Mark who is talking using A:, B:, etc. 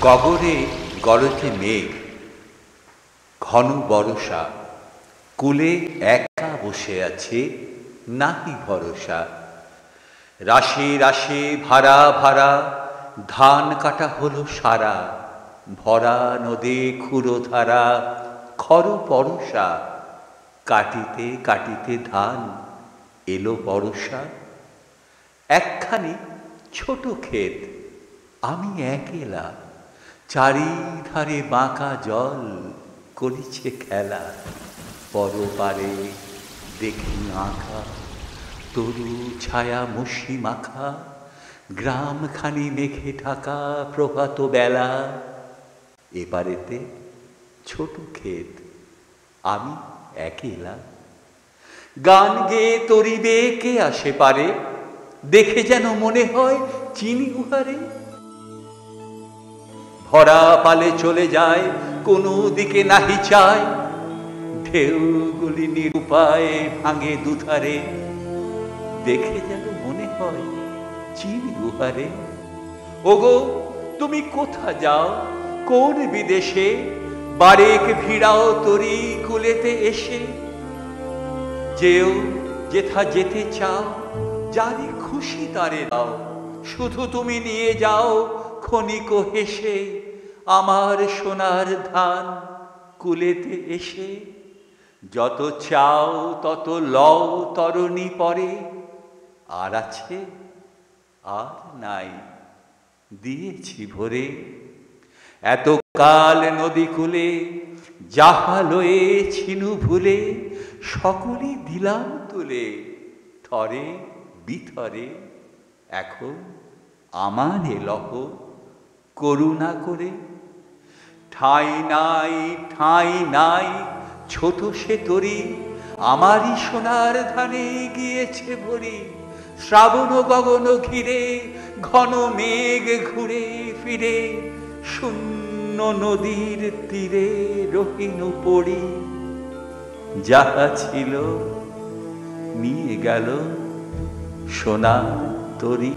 A: গগনে গরজে মেঘ, ঘন বরষা, কূলে একা বসে আছে নাহি ভরসা। রাশি রাশি ভাড়া ভাড়া ধান কাটা হলো সারা, ভরা নদী ক্ষুরধারা খর পরশা। কাটিতে কাটিতে ধান এলো বরষা। একখানি ছোট ক্ষেত, আমি একলা, চারিধারে বাঁকা জল করিছে খেলা। পরপারে দেখি আঁকা তরু ছায়া মুষি মাখা, গ্রামখানি মেঘে ঢাকা প্রভাত বেলা। এবারেতে ছোট ক্ষেত, আমি একলা, গান গেয়ে তরিবে কে আসে পারে, দেখে যেন মনে হয় চিনি উহারে। ভরা পালে চলে যায় কোনো দিকে নাহি চায়, ঢেউগুলি নিরুপায় ভাঙে দুধারে, দেখে যেন মনে হয় চিনি উহারে। ওগো তুমি কোথা যাও কোন বিদেশে, বারেক ভিড়াও তরি কুলেতে এসে। যেও যেথা যেতে চাও, যারে খুশি তারে দাও, শুধু তুমি নিয়ে যাও ক্ষণিক হেসে আমার সোনার ধান কুলেতে এসে। যত চাও তত লও তরণী পরে, আর আছে আর নাই দিয়েছি ভরে। এতকাল নদী কূলে যাহা লয়ে ছিনু ভুলে, সকলই দিলাম তুলে থরে বিথরে। এখন আমার লহ করুণা করে। ঠাঁই নাই ঠাঁই নাই ছোট সে তরি, আমারই সোনার ধানে গিয়েছে ভরি। শ্রাবণ গগন ঘিরে ঘন মেঘ ঘুরে ফিরে, শূন্য নদীর তীরে রহিন পড়ি। যাহা ছিল নিয়ে গেল সোনার তরি।